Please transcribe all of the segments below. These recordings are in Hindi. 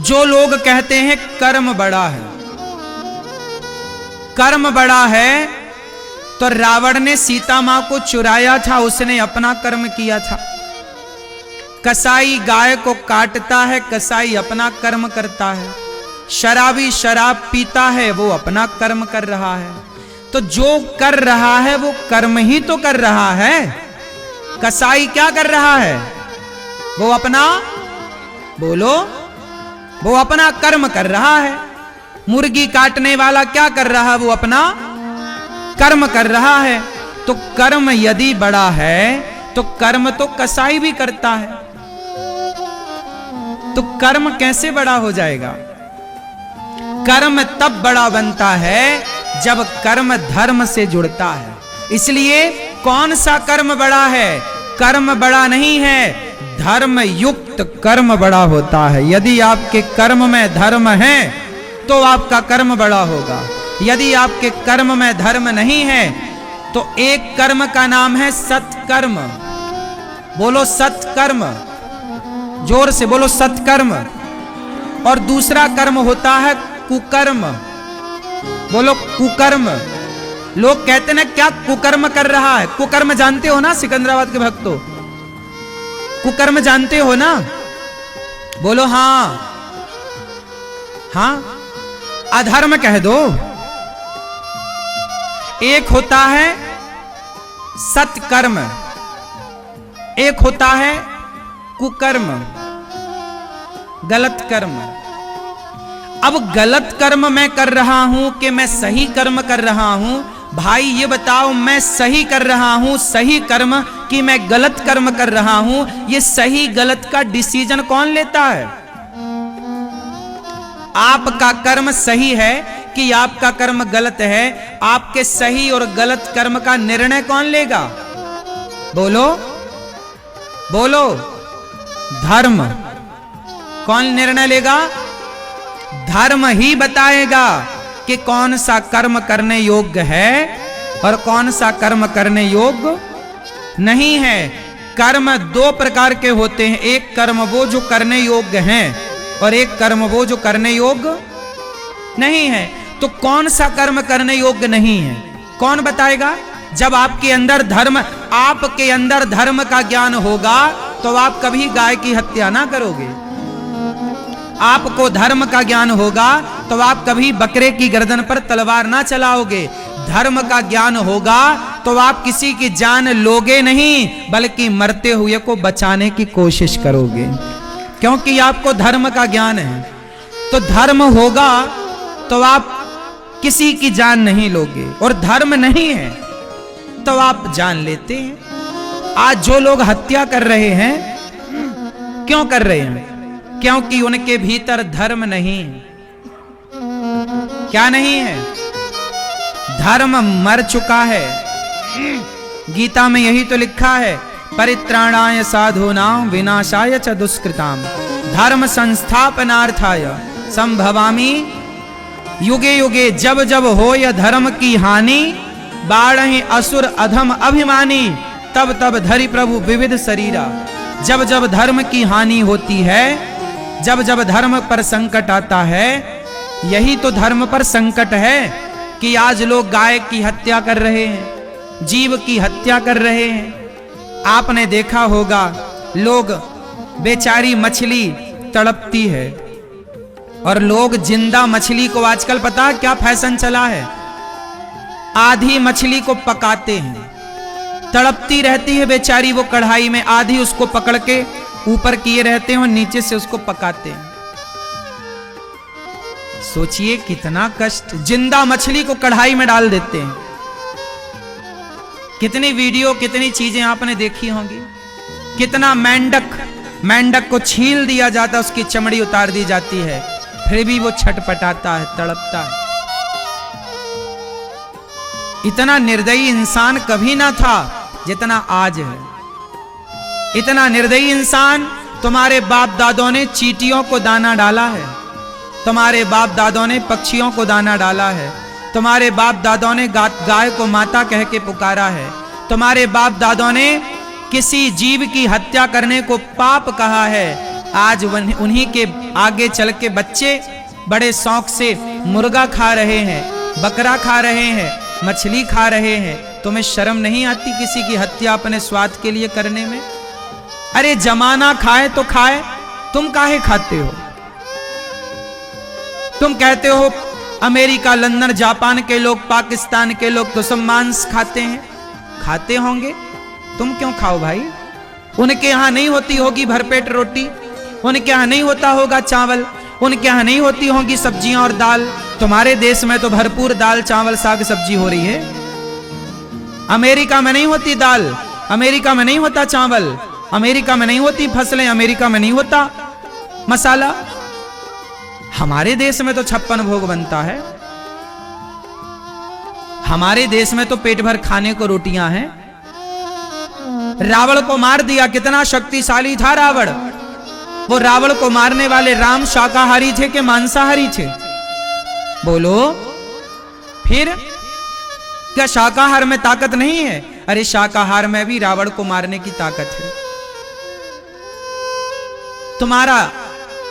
जो लोग कहते हैं कर्म बड़ा है, कर्म बड़ा है, तो रावण ने सीता मां को चुराया था, उसने अपना कर्म किया था। कसाई गाय को काटता है, कसाई अपना कर्म करता है। शराबी शराब पीता है, वो अपना कर्म कर रहा है। तो जो कर रहा है वो कर्म ही तो कर रहा है। कसाई क्या कर रहा है? वो अपना, बोलो, वो अपना कर्म कर रहा है। मुर्गी काटने वाला क्या कर रहा है? वो अपना कर्म कर रहा है। तो कर्म यदि बड़ा है तो कर्म तो कसाई भी करता है, तो कर्म कैसे बड़ा हो जाएगा? कर्म तब बड़ा बनता है जब कर्म धर्म से जुड़ता है। इसलिए कौन सा कर्म बड़ा है? कर्म बड़ा नहीं है, धर्म युक्त कर्म बड़ा होता है। यदि आपके कर्म में धर्म है तो आपका कर्म बड़ा होगा। यदि आपके कर्म में धर्म नहीं है तो एक कर्म का नाम है सत्कर्म। बोलो सत्कर्म, जोर से बोलो सत्कर्म। और दूसरा कर्म होता है कुकर्म। बोलो कुकर्म। लोग कहते ना क्या कुकर्म कर रहा है? कुकर्म जानते हो ना सिकंदराबाद के भक्तों? कुकर्म जानते हो ना? बोलो हां। हां, अधर्म कह दो। एक होता है सत्कर्म, एक होता है कुकर्म, गलत कर्म। अब गलत कर्म मैं कर रहा हूं कि मैं सही कर्म कर रहा हूं? भाई ये बताओ, मैं सही कर रहा हूं सही कर्म कि मैं गलत कर्म कर रहा हूं? ये सही गलत का डिसीजन कौन लेता है? आपका कर्म सही है कि आपका कर्म गलत है? आपके सही और गलत कर्म का निर्णय कौन लेगा? बोलो बोलो, धर्म। कौन निर्णय लेगा? धर्म ही बताएगा कि कौन सा कर्म करने योग्य है और कौन सा कर्म करने योग्य नहीं है। कर्म दो प्रकार के होते हैं, एक कर्म वो जो करने योग्य हैं और एक कर्म वो जो करने योग्य नहीं है। तो कौन सा कर्म करने योग्य नहीं है, कौन बताएगा? जब आपके अंदर धर्म, आपके अंदर धर्म का ज्ञान होगा तो आप कभी गाय की हत्या ना करोगे। आपको धर्म का ज्ञान होगा तो आप कभी बकरे की गर्दन पर तलवार ना चलाओगे। धर्म का ज्ञान होगा तो आप किसी की जान लोगे नहीं, बल्कि मरते हुए को बचाने की कोशिश करोगे, क्योंकि आपको धर्म का ज्ञान है। तो धर्म होगा तो आप किसी की जान नहीं लोगे, और धर्म नहीं है तो आप जान लेते हैं। आज जो लोग हत्या कर रहे हैं, क्यों कर रहे हैं? क्योंकि उनके भीतर धर्म नहीं है। क्या नहीं है? धर्म मर चुका है। गीता में यही तो लिखा है, परित्राणाय साधूनां विनाशाय च दुष्कृताम धर्म संस्थापनार्थाय संभवामि युगे युगे। जब जब हो यह धर्म की हानि, बाढ़हि असुर अधम अभिमानी, तब तब धरि प्रभु विविध शरीरा। जब जब धर्म की हानि होती है, जब जब धर्म पर संकट आता है, यही तो धर्म पर संकट है कि आज लोग गाय की हत्या कर रहे हैं, जीव की हत्या कर रहे हैं। आपने देखा होगा, लोग बेचारी मछली तड़पती है और लोग जिंदा मछली को, आजकल पता क्या फैशन चला है, आधी मछली को पकाते हैं, तड़पती रहती है बेचारी वो कढ़ाई में, आधी उसको पकड़ के ऊपर किए रहते हैं और नीचे से उसको पकाते हैं। सोचिए कितना कष्ट, जिंदा मछली को कढ़ाई में डाल देते हैं। कितनी वीडियो, कितनी चीजें आपने देखी होंगी। कितना मेंढक को छील दिया जाता, उसकी चमड़ी उतार दी जाती है, फिर भी वो छटपटाता है, तड़पता है। इतना निर्दयी इंसान कभी ना था जितना आज है। इतना निर्दयी इंसान, तुम्हारे बाप दादों ने चींटियों को दाना डाला है, तुम्हारे बाप दादों ने पक्षियों को दाना डाला है, तुम्हारे बाप दादों ने गाय को माता कह के पुकारा है, तुम्हारे बाप दादों ने किसी जीव की हत्या करने को पाप कहा है, आज उन्हीं के आगे चल के बच्चे बड़े शौक से मुर्गा खा रहे हैं, बकरा खा रहे हैं, मछली खा रहे हैं। तुम्हें शर्म नहीं आती किसी की हत्या अपने स्वाद के लिए करने में? अरे जमाना खाए तो खाए, तुम काहे खाते हो? तुम कहते हो अमेरिका, लंदन, जापान के लोग, पाकिस्तान के लोग तो सब मांस खाते हैं। खाते होंगे, तुम क्यों खाओ भाई? उनके यहां नहीं होती होगी भरपेट रोटी, उनके यहां नहीं होता होगा चावल, उनके यहां नहीं होती होंगी सब्जियां और दाल। तुम्हारे देश में तो भरपूर दाल, चावल, साग, सब्जी हो रही है। अमेरिका में नहीं होती दाल, अमेरिका में नहीं होता चावल, अमेरिका में नहीं होती फसलें, अमेरिका में नहीं होता मसाला। हमारे देश में तो 56 भोग बनता है। हमारे देश में तो पेट भर खाने को रोटियां हैं। रावण को मार दिया, कितना शक्तिशाली था रावण। वो रावण को मारने वाले राम शाकाहारी थे कि मांसाहारी थे? बोलो। फिर क्या शाकाहार में ताकत नहीं है? अरे शाकाहार में भी रावण को मारने की ताकत है। तुम्हारा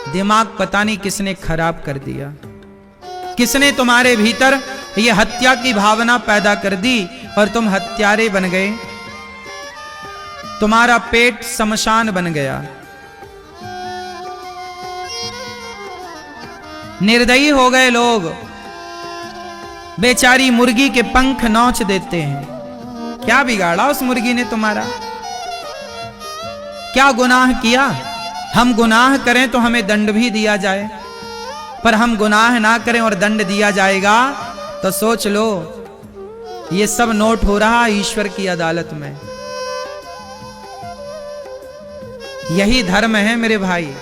दिमाग पता नहीं किसने खराब कर दिया, किसने तुम्हारे भीतर ये हत्या की भावना पैदा कर दी और तुम हत्यारे बन गए। तुम्हारा पेट शमशान बन गया। निर्दयी हो गए लोग। बेचारी मुर्गी के पंख नोच देते हैं। क्या बिगाड़ा उस मुर्गी ने तुम्हारा? क्या गुनाह किया? हम गुनाह करें तो हमें दंड भी दिया जाए, पर हम गुनाह ना करें और दंड दिया जाएगा तो सोच लो, ये सब नोट हो रहा ईश्वर की अदालत में। यही धर्म है मेरे भाई।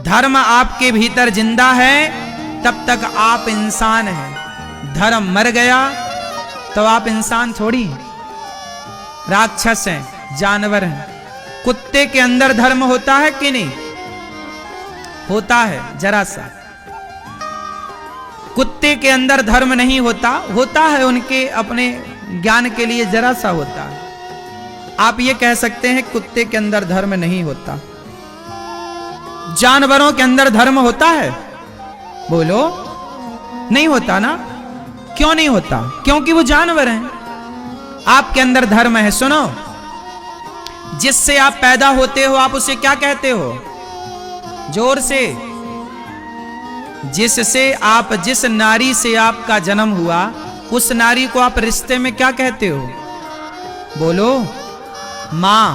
धर्म आपके भीतर जिंदा है तब तक आप इंसान हैं। धर्म मर गया तो आप इंसान थोड़ी हैं, राक्षस हैं, जानवर हैं। कुत्ते के अंदर धर्म होता है कि नहीं? होता है, जरा सा। कुत्ते के अंदर धर्म नहीं होता, होता है उनके अपने ज्ञान के लिए, जरा सा होता है। आप ये कह सकते हैं कुत्ते के अंदर धर्म नहीं होता। जानवरों के अंदर धर्म होता है? बोलो। नहीं होता ना? क्यों नहीं होता? क्योंकि वो जानवर हैं। आपके अंदर धर्म है। सुनो, जिससे आप पैदा होते हो आप उसे क्या कहते हो? जोर से। जिस नारी से आपका जन्म हुआ उस नारी को आप रिश्ते में क्या कहते हो? बोलो। मां।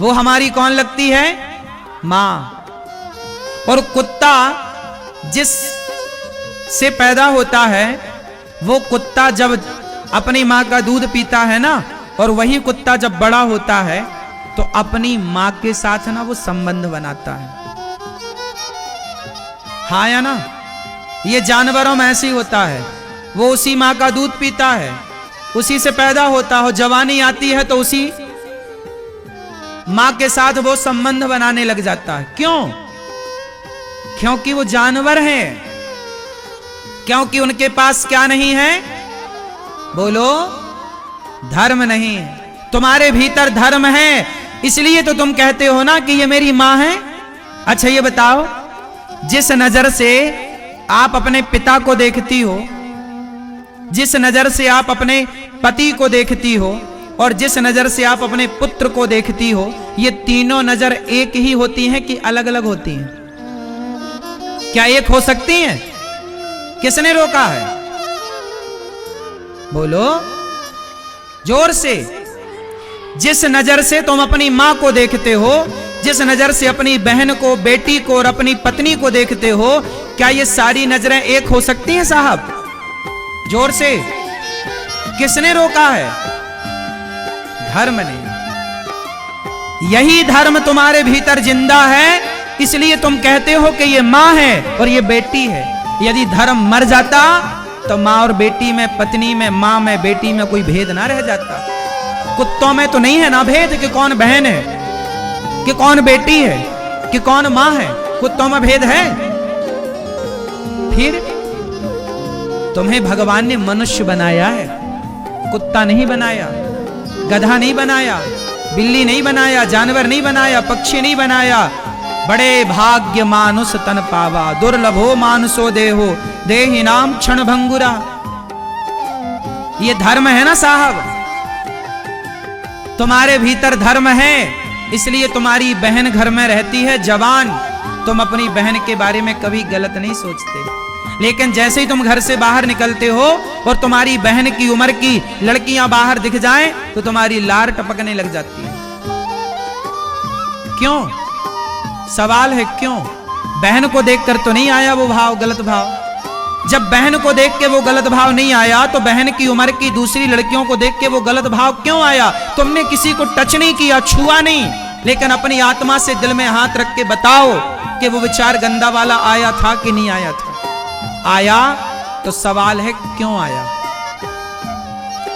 वो हमारी कौन लगती है? मां। और कुत्ता जिस से पैदा होता है, वो कुत्ता जब अपनी मां का दूध पीता है ना, और वही कुत्ता जब बड़ा होता है तो अपनी मां के साथ ना वो संबंध बनाता है। हाँ या ना? ये जानवरों में ऐसे ही होता है। वो उसी मां का दूध पीता है, उसी से पैदा होता हो, जवानी आती है तो उसी मां के साथ वो संबंध बनाने लग जाता है। क्यों? क्योंकि वो जानवर हैं। क्योंकि उनके पास क्या नहीं है? बोलो। धर्म नहीं है। तुम्हारे भीतर धर्म है, इसलिए तो तुम कहते हो ना कि ये मेरी मां है। अच्छा ये बताओ, जिस नजर से आप अपने पिता को देखती हो, जिस नजर से आप अपने पति को देखती हो, और जिस नजर से आप अपने पुत्र को देखती हो, ये तीनों नजर एक ही होती हैं कि अलग अलग होती हैं? क्या एक हो सकती हैं? किसने रोका है? बोलो जोर से। जिस नजर से तुम अपनी मां को देखते हो, जिस नजर से अपनी बहन को, बेटी को और अपनी पत्नी को देखते हो, क्या ये सारी नजरें एक हो सकती हैं साहब? जोर से। किसने रोका है? धर्म ने। यही धर्म तुम्हारे भीतर जिंदा है, इसलिए तुम कहते हो कि ये मां है और ये बेटी है। यदि धर्म मर जाता तो मां और बेटी में, पत्नी में, मां में, बेटी में कोई भेद ना रह जाता। कुत्तों में तो नहीं है ना भेद कि कौन बहन है, कि कौन बेटी है, कि कौन मां है। कुत्तों में भेद है? फिर तुम्हें भगवान ने मनुष्य बनाया है, कुत्ता नहीं बनाया, गधा नहीं बनाया, बिल्ली नहीं बनाया, जानवर नहीं बनाया, पक्षी नहीं बनाया। बड़े भाग्य मानुष तन पावा, दुर्लभो मानुषो देहो, देहि नाम क्षण भंगुरा। ये धर्म है ना साहब, तुम्हारे भीतर धर्म है, इसलिए तुम्हारी बहन घर में रहती है जवान, तुम अपनी बहन के बारे में कभी गलत नहीं सोचते। लेकिन जैसे ही तुम घर से बाहर निकलते हो और तुम्हारी बहन की उम्र की लड़कियां बाहर दिख जाएं, तो तुम्हारी लार टपकने लग जाती है। क्यों? सवाल है क्यों? बहन को देखकर तो नहीं आया वो भाव, गलत भाव। जब बहन को देख के वो गलत भाव नहीं आया, तो बहन की उम्र की दूसरी लड़कियों को देख के वो गलत भाव क्यों आया? तुमने किसी को टच नहीं किया, छुआ नहीं, लेकिन अपनी आत्मा से दिल में हाथ रख के बताओ कि वो विचार गंदा वाला आया था कि नहीं आया था। आया तो सवाल है क्यों आया?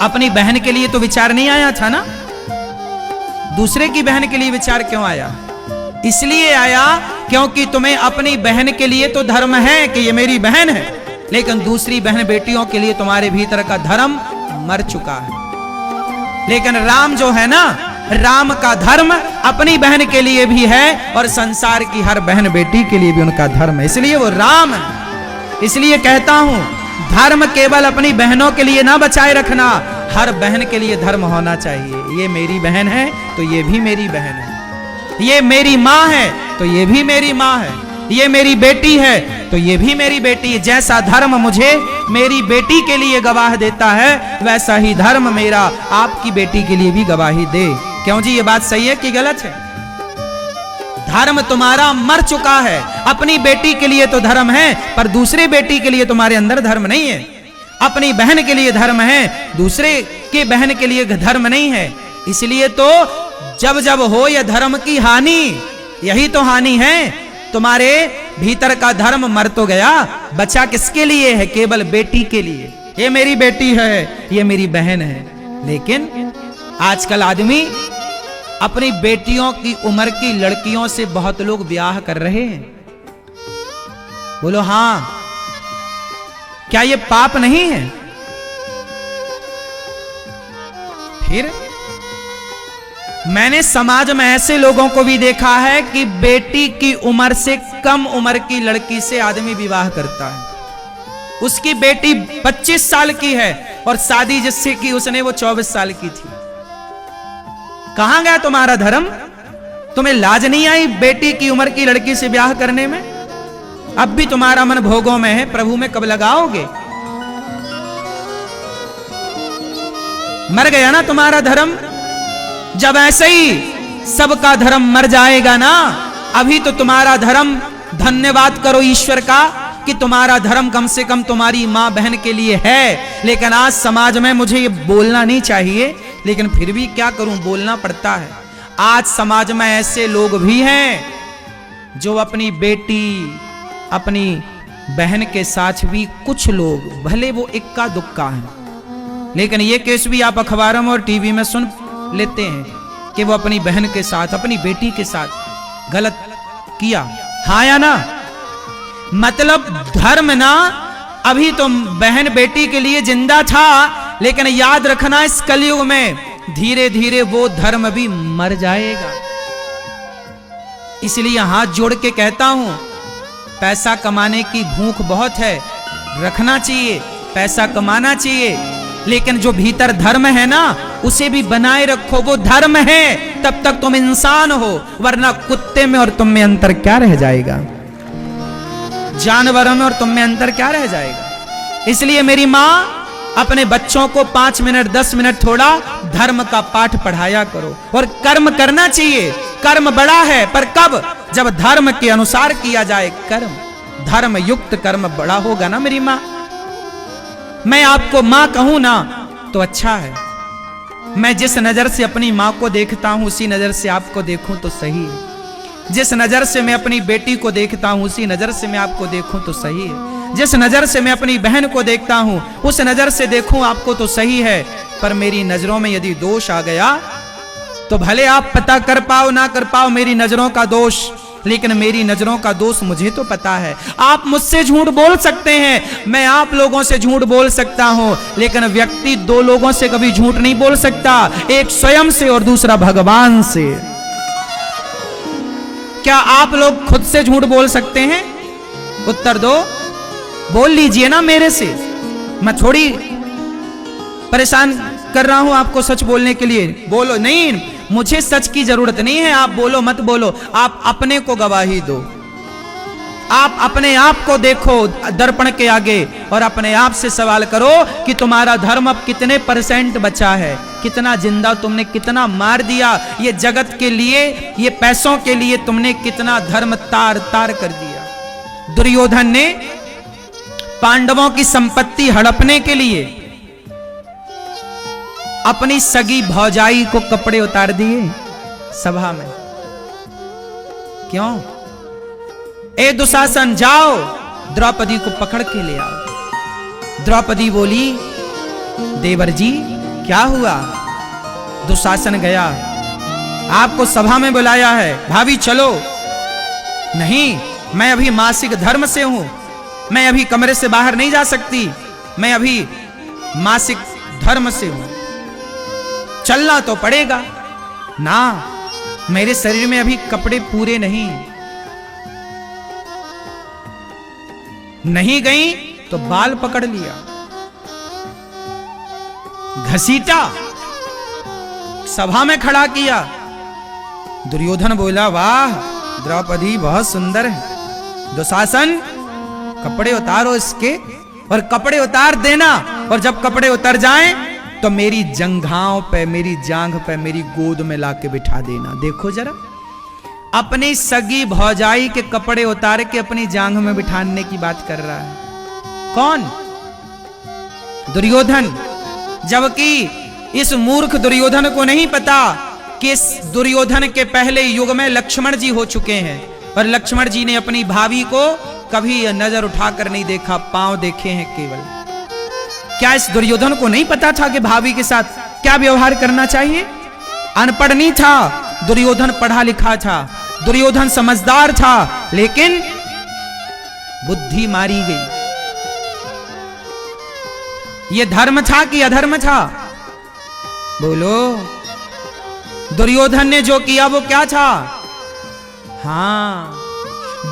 अपनी बहन के लिए तो विचार नहीं आया था ना, दूसरे की बहन के लिए विचार क्यों आया? इसलिए आया क्योंकि तुम्हें अपनी बहन के लिए तो धर्म है कि ये मेरी बहन है, लेकिन दूसरी बहन बेटियों के लिए तुम्हारे भीतर का धर्म मर चुका है। लेकिन राम जो है ना, राम का धर्म अपनी बहन के लिए भी है और संसार की हर बहन बेटी के लिए भी उनका धर्म है, इसलिए वो राम है। इसलिए कहता हूं, धर्म केवल अपनी बहनों के लिए ना बचाए रखना, हर बहन के लिए धर्म होना चाहिए। ये मेरी बहन है तो ये भी मेरी बहन है, ये मेरी माँ है तो ये भी मेरी माँ है, ये मेरी बेटी है तो ये भी मेरी बेटी है। जैसा धर्म मुझे मेरी बेटी के लिए गवाह देता है, वैसा ही धर्म मेरा आपकी बेटी के लिए भी गवाही दे। क्यों जी, ये बात सही है कि गलत है? धर्म तुम्हारा मर चुका है। अपनी बेटी के लिए तो धर्म है, पर दूसरे बेटी के लिए तुम्हारे अंदर धर्म नहीं है। अपनी बहन के लिए धर्म है, दूसरे के बहन के लिए धर्म नहीं है। इसलिए तो जब जब हो यह धर्म की हानि, यही तो हानि है। तुम्हारे भीतर का धर्म मर तो गया, बचा किसके लिए है? केवल बेटी के लिए। ये मेरी बेटी है, ये मेरी बहन है। लेकिन आजकल आदमी अपनी बेटियों की उम्र की लड़कियों से बहुत लोग ब्याह कर रहे हैं। बोलो हां, क्या ये पाप नहीं है? फिर मैंने समाज में ऐसे लोगों को भी देखा है कि बेटी की उम्र से कम उम्र की लड़की से आदमी विवाह करता है। उसकी बेटी 25 साल की है और शादी जिससे की उसने वो 24 साल की थी। कहां गया तुम्हारा धर्म? तुम्हें लाज नहीं आई बेटी की उम्र की लड़की से ब्याह करने में? अब भी तुम्हारा मन भोगों में है, प्रभु में कब लगाओगे? मर गया ना तुम्हारा धर्म। जब ऐसे ही सबका धर्म मर जाएगा ना, अभी तो तुम्हारा धर्म, धन्यवाद करो ईश्वर का कि तुम्हारा धर्म कम से कम तुम्हारी मां बहन के लिए है। लेकिन आज समाज में मुझे ये बोलना नहीं चाहिए, लेकिन फिर भी क्या करूं, बोलना पड़ता है। आज समाज में ऐसे लोग भी हैं जो अपनी बेटी, अपनी बहन के साथ भी कुछ लोग, भले वो इक्का दुक्का हैं, लेकिन ये केस भी आप अखबारों में और टीवी में सुन लेते हैं कि वो अपनी बहन के साथ, अपनी बेटी के साथ गलत किया। हाँ या ना? मतलब धर्म ना अभी तो बहन बेटी के लिए जिंदा था, लेकिन याद रखना इस कलयुग में धीरे धीरे वो धर्म भी मर जाएगा। इसलिए हाथ जोड़ के कहता हूं, पैसा कमाने की भूख बहुत है, रखना चाहिए, पैसा कमाना चाहिए, लेकिन जो भीतर धर्म है ना उसे भी बनाए रखो। वो धर्म है तब तक तुम इंसान हो, वरना कुत्ते में और तुम में अंतर क्या रह जाएगा? जानवरों में और तुम में अंतर क्या रह जाएगा? इसलिए मेरी मां, अपने बच्चों को 5 मिनट 10 मिनट थोड़ा धर्म का पाठ पढ़ाया करो। और कर्म करना चाहिए, कर्म बड़ा है, पर कब? जब धर्म के अनुसार किया जाए कर्म, धर्म युक्त कर्म बड़ा होगा ना मेरी मां। मैं आपको मां कहूं ना तो अच्छा है। मैं जिस नजर से अपनी मां को देखता हूं उसी नजर से आपको देखूं तो सही है। जिस नजर से मैं अपनी बेटी को देखता हूं उसी नजर से मैं आपको देखूं तो सही है। जिस नजर से मैं अपनी बहन को देखता हूं उस नजर से देखूं आपको तो सही है। पर मेरी नजरों में यदि दोष आ गया तो भले आप पता कर पाओ ना कर पाओ, मेरी नजरों का दोष लेकिन मेरी नजरों का दोष मुझे तो पता है। आप मुझसे झूठ बोल सकते हैं, मैं आप लोगों से झूठ बोल सकता हूं, लेकिन व्यक्ति दो लोगों से कभी झूठ नहीं बोल सकता, एक स्वयं से और दूसरा भगवान से। क्या आप लोग खुद से झूठ बोल सकते हैं? उत्तर दो, बोल लीजिए ना मेरे से। मैं थोड़ी परेशान कर रहा हूं आपको सच बोलने के लिए। बोलो। नहीं, मुझे सच की जरूरत नहीं है, आप बोलो मत बोलो, आप अपने को गवाही दो। आप अपने आप को देखो दर्पण के आगे और अपने आप से सवाल करो कि तुम्हारा धर्म अब कितने % बचा है, कितना जिंदा तुमने, कितना मार दिया ये जगत के लिए, ये पैसों के लिए तुमने कितना धर्म तार तार कर दिया। दुर्योधन ने पांडवों की संपत्ति हड़पने के लिए अपनी सगी भौजाई को कपड़े उतार दिए सभा में। क्यों? ए दुशासन, जाओ द्रौपदी को पकड़ के ले आओ। द्रौपदी बोली, देवर जी क्या हुआ? दुशासन गया, आपको सभा में बुलाया है, भाभी चलो। नहीं, मैं अभी मासिक धर्म से हूं, मैं अभी कमरे से बाहर नहीं जा सकती, मैं अभी मासिक धर्म से हूं, चलना तो पड़ेगा ना, मेरे शरीर में अभी कपड़े पूरे नहीं गई तो बाल पकड़ लिया, घसीटा, सभा में खड़ा किया। दुर्योधन बोला, वाह द्रौपदी बहुत सुंदर है, दुशासन कपड़े उतारो इसके, और कपड़े उतार देना, और जब कपड़े उतर जाएं तो मेरी जंघाओं पे, मेरी जांघ पे, मेरी गोद में लाके बिठा देना। देखो जरा, अपनी सगी भौजाई के कपड़े उतार के अपनी जांघ में बिठाने की बात कर रहा है। कौन? दुर्योधन। जबकि इस मूर्ख दुर्योधन को नहीं पता कि इस दुर्योधन के पहले युग में लक्ष्मण जी हो चुके हैं, और लक्ष्मण जी ने अपनी भाभी को कभी नजर उठाकर नहीं देखा, पांव देखे हैं केवल। क्या इस दुर्योधन को नहीं पता था कि भाभी के साथ क्या व्यवहार करना चाहिए? अनपढ़ नहीं था दुर्योधन, पढ़ा लिखा था, दुर्योधन समझदार था, लेकिन बुद्धि मारी गई। यह धर्म था कि अधर्म था? बोलो। दुर्योधन ने जो किया वो क्या था? हाँ,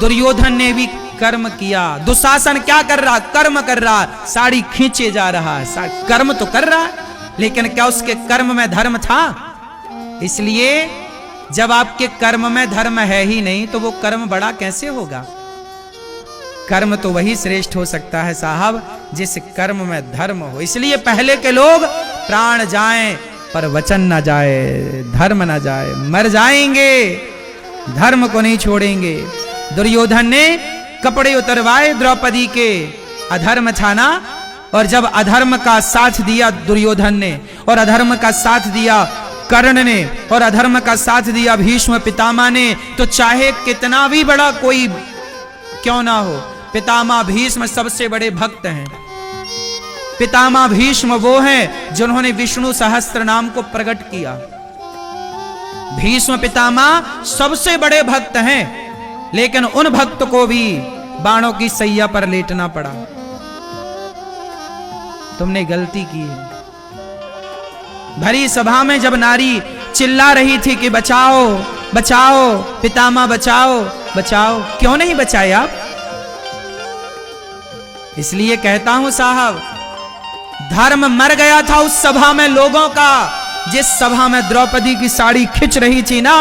दुर्योधन ने भी कर्म किया। दुशासन क्या कर रहा? कर्म कर रहा, साड़ी खींचे जा रहा है, कर्म तो कर रहा है, लेकिन क्या उसके कर्म में धर्म था? इसलिए जब आपके कर्म में धर्म है ही नहीं तो वो कर्म बड़ा कैसे होगा? कर्म तो वही श्रेष्ठ हो सकता है साहब जिस कर्म में धर्म हो। इसलिए पहले के लोग प्राण जाएं पर वचन ना जाए, धर्म ना जाए, मर जाएंगे, धर्म को नहीं छोड़ेंगे। दुर्योधन ने कपड़े उतरवाए द्रौपदी के, अधर्म था ना, और जब अधर्म का साथ दिया दुर्योधन ने, और अधर्म का साथ दिया कर्ण ने, और अधर्म का साथ दिया भीष्म पितामह ने, तो चाहे कितना भी बड़ा कोई क्यों ना हो, पितामह भीष्म सबसे बड़े भक्त हैं। पितामह भीष्म वो हैं जिन्होंने विष्णु सहस्त्र नाम को प्रकट किया। भीष्म पितामह सबसे बड़े भक्त हैं, लेकिन उन भक्त को भी बाणों की सैया पर लेटना पड़ा। तुमने गलती की है। भरी सभा में जब नारी चिल्ला रही थी कि बचाओ बचाओ पितामह, बचाओ बचाओ, क्यों नहीं बचाए आप? इसलिए कहता हूं साहब, धर्म मर गया था उस सभा में लोगों का। जिस सभा में द्रौपदी की साड़ी खिंच रही थी ना,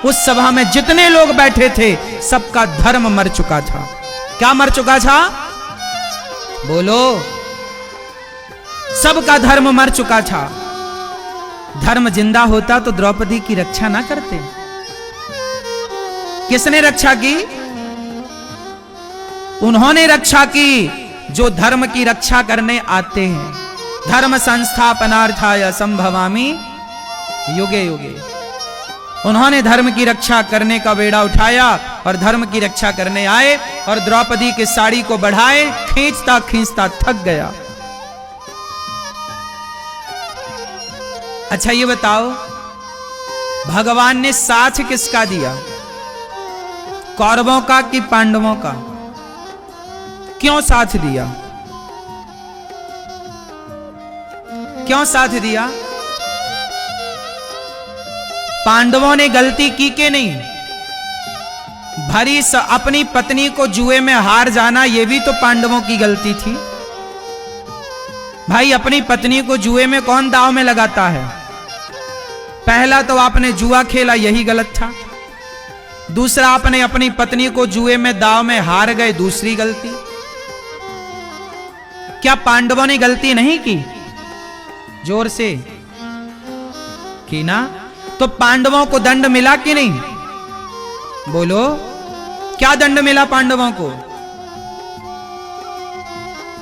उस सभा में जितने लोग बैठे थे सबका धर्म मर चुका था। क्या मर चुका था? बोलो। सबका धर्म मर चुका था। धर्म जिंदा होता तो द्रौपदी की रक्षा ना करते। किसने रक्षा की? उन्होंने रक्षा की जो धर्म की रक्षा करने आते हैं। धर्म संस्थापनार्थाय संभवामि युगे युगे। उन्होंने धर्म की रक्षा करने का बेड़ा उठाया और धर्म की रक्षा करने आए, और द्रौपदी की साड़ी को बढ़ाए, खींचता खींचता थक गया। अच्छा ये बताओ, भगवान ने साथ किसका दिया? कौरवों का कि पांडवों का? क्यों साथ दिया? क्यों साथ दिया? पांडवों ने गलती की कि नहीं? भरी अपनी पत्नी को जुए में हार जाना यह भी तो पांडवों की गलती थी। भाई अपनी पत्नी को जुए में कौन दांव में लगाता है? पहला तो आपने जुआ खेला, यही गलत था। दूसरा आपने अपनी पत्नी को जुए में दांव में हार गए, दूसरी गलती। क्या पांडवों ने गलती नहीं की? जोर से की ना? तो पांडवों को दंड मिला कि नहीं? बोलो, क्या दंड मिला पांडवों को?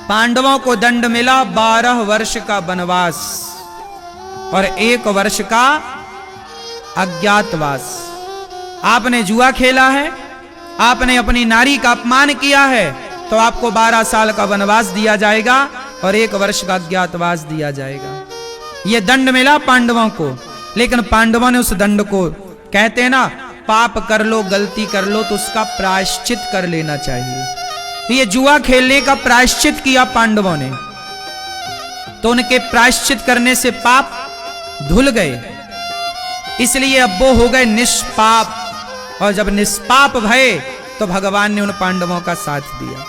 पांडवों को दंड मिला 12 वर्ष का वनवास और 1 वर्ष का अज्ञातवास। आपने जुआ खेला है, आपने अपनी नारी का अपमान किया है, तो आपको 12 साल का वनवास दिया जाएगा और 1 वर्ष का अज्ञातवास दिया जाएगा। यह दंड मिला पांडवों को। लेकिन पांडवों ने उस दंड को, कहते हैं ना, पाप कर लो, गलती कर लो तो उसका प्रायश्चित कर लेना चाहिए। ये जुआ खेलने का प्रायश्चित किया पांडवों ने, तो उनके प्रायश्चित करने से पाप धुल गए, इसलिए अब वो हो गए निष्पाप। और जब निष्पाप भये तो भगवान ने उन पांडवों का साथ दिया।